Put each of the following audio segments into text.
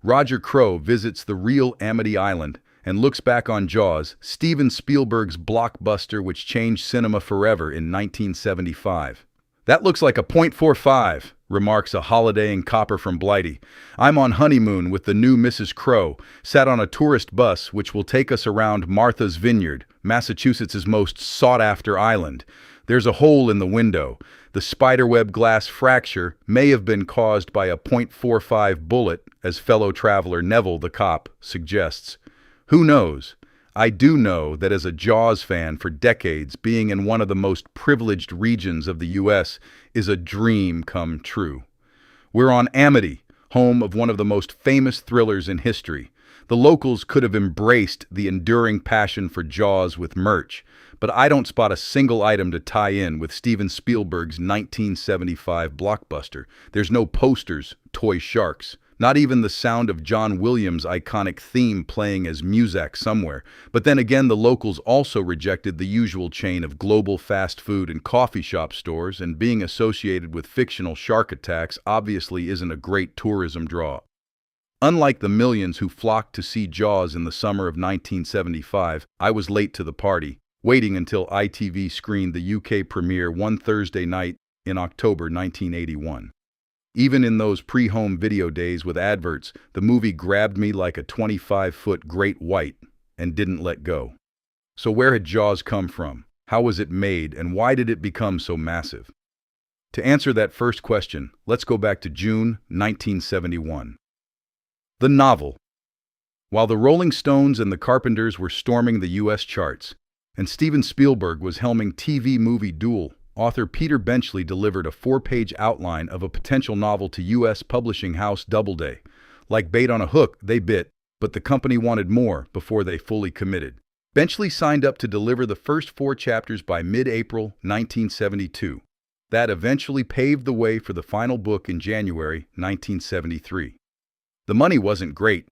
Roger Crowe visits the real Amity Island and looks back on Jaws, Steven Spielberg's blockbuster which changed cinema forever in 1975. "That looks like a .45, remarks a holidaying copper from Blighty. "I'm on honeymoon with the new Mrs. Crowe, sat on a tourist bus which will take us around Martha's Vineyard, Massachusetts' most sought-after island. There's a hole in the window. The spiderweb glass fracture may have been caused by a .45 bullet, as fellow traveler Neville the cop suggests. Who knows? I do know that as a Jaws fan for decades, being in one of the most privileged regions of the U.S. is a dream come true. We're on Amity, home of one of the most famous thrillers in history. The locals could have embraced the enduring passion for Jaws with merch, but I don't spot a single item to tie in with Steven Spielberg's 1975 blockbuster. There's no posters, toy sharks. Not even the sound of John Williams' iconic theme playing as Muzak somewhere. But then again, the locals also rejected the usual chain of global fast food and coffee shop stores, and being associated with fictional shark attacks obviously isn't a great tourism draw. Unlike the millions who flocked to see Jaws in the summer of 1975, I was late to the party, waiting until ITV screened the UK premiere one Thursday night in October 1981. Even in those pre-home video days with adverts, the movie grabbed me like a 25-foot great white and didn't let go. So where had Jaws come from? How was it made, and why did it become so massive? To answer that first question, let's go back to June 1971. The novel. While the Rolling Stones and the Carpenters were storming the U.S. charts, and Steven Spielberg was helming TV movie Duel, author Peter Benchley delivered a 4-page outline of a potential novel to U.S. publishing house Doubleday. Like bait on a hook, they bit, but the company wanted more before they fully committed. Benchley signed up to deliver the first 4 chapters by mid-April 1972. That eventually paved the way for the final book in January 1973. The money wasn't great.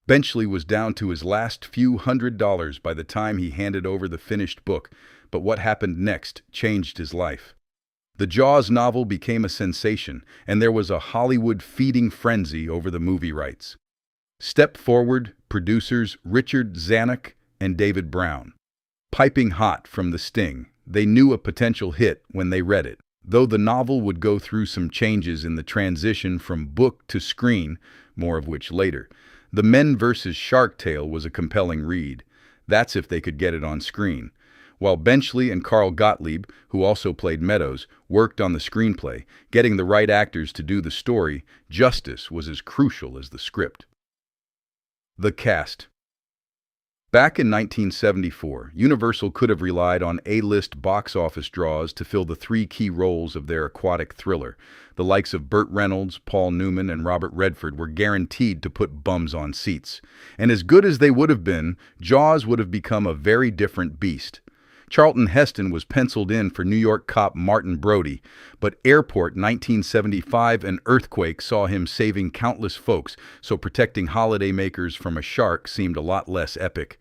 Benchley was down to his last few $100s by the time he handed over the finished book, but what happened next changed his life. The Jaws novel became a sensation, and there was a Hollywood feeding frenzy over the movie rights. Step forward, producers Richard Zanuck and David Brown. Piping hot from the sting, they knew a potential hit when they read it. Though the novel would go through some changes in the transition from book to screen, more of which later, The Men vs. Shark Tale was a compelling read. That's if they could get it on screen. While Benchley and Carl Gottlieb, who also played Meadows, worked on the screenplay, getting the right actors to do the story, justice was as crucial as the script. The cast. Back in 1974, Universal could have relied on A-list box office draws to fill the 3 key roles of their aquatic thriller. The likes of Burt Reynolds, Paul Newman, and Robert Redford were guaranteed to put bums on seats. And as good as they would have been, Jaws would have become a very different beast. Charlton Heston was penciled in for New York cop Martin Brody, but Airport 1975 and Earthquake saw him saving countless folks, so protecting holidaymakers from a shark seemed a lot less epic.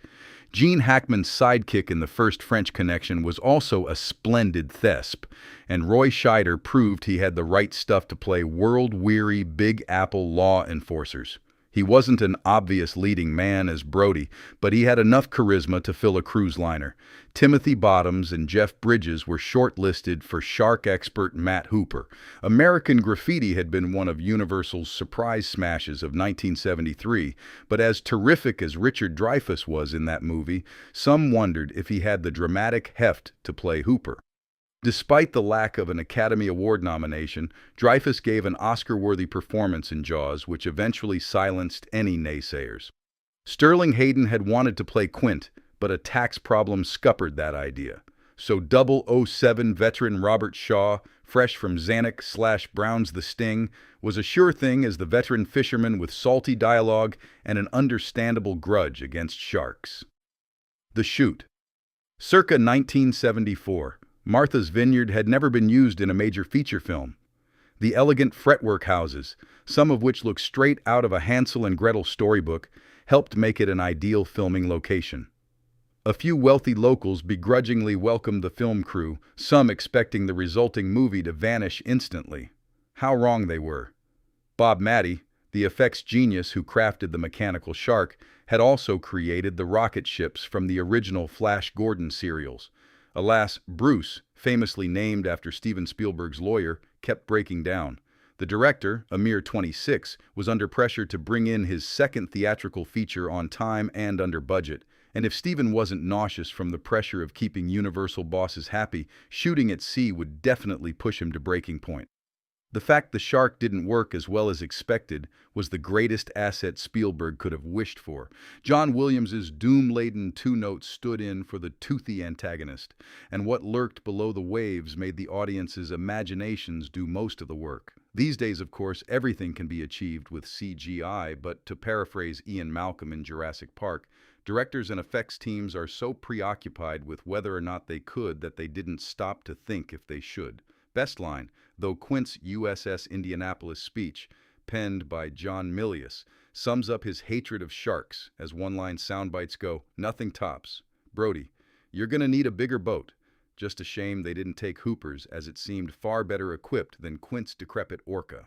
Gene Hackman's sidekick in the first French Connection was also a splendid thesp, and Roy Scheider proved he had the right stuff to play world-weary Big Apple law enforcers. He wasn't an obvious leading man as Brody, but he had enough charisma to fill a cruise liner. Timothy Bottoms and Jeff Bridges were shortlisted for shark expert Matt Hooper. American Graffiti had been one of Universal's surprise smashes of 1973, but as terrific as Richard Dreyfuss was in that movie, some wondered if he had the dramatic heft to play Hooper. Despite the lack of an Academy Award nomination, Dreyfuss gave an Oscar-worthy performance in Jaws, which eventually silenced any naysayers. Sterling Hayden had wanted to play Quint, but a tax problem scuppered that idea. So 007 veteran Robert Shaw, fresh from Zanuck/Brown's The Sting, was a sure thing as the veteran fisherman with salty dialogue and an understandable grudge against sharks. The shoot. Circa 1974. Martha's Vineyard had never been used in a major feature film. The elegant fretwork houses, some of which look straight out of a Hansel and Gretel storybook, helped make it an ideal filming location. A few wealthy locals begrudgingly welcomed the film crew, some expecting the resulting movie to vanish instantly. How wrong they were. Bob Matty, The effects genius who crafted the mechanical shark had also created the rocket ships from the original Flash Gordon serials. Alas, Bruce, famously named after Steven Spielberg's lawyer, kept breaking down. The director, a mere 26, was under pressure to bring in his second theatrical feature on time and under budget. And if Steven wasn't nauseous from the pressure of keeping Universal bosses happy, shooting at sea would definitely push him to breaking point. The fact the shark didn't work as well as expected was the greatest asset Spielberg could have wished for. John Williams's doom-laden two-note stood in for the toothy antagonist, and what lurked below the waves made the audience's imaginations do most of the work. These days, of course, everything can be achieved with CGI, but to paraphrase Ian Malcolm in Jurassic Park, directors and effects teams are so preoccupied with whether or not they could that they didn't stop to think if they should. Best line, though Quint's USS Indianapolis speech, penned by John Milius, sums up his hatred of sharks, as one-line soundbites go, "Nothing tops. Brody, you're gonna need a bigger boat." Just a shame they didn't take Hooper's, as it seemed far better equipped than Quint's decrepit Orca.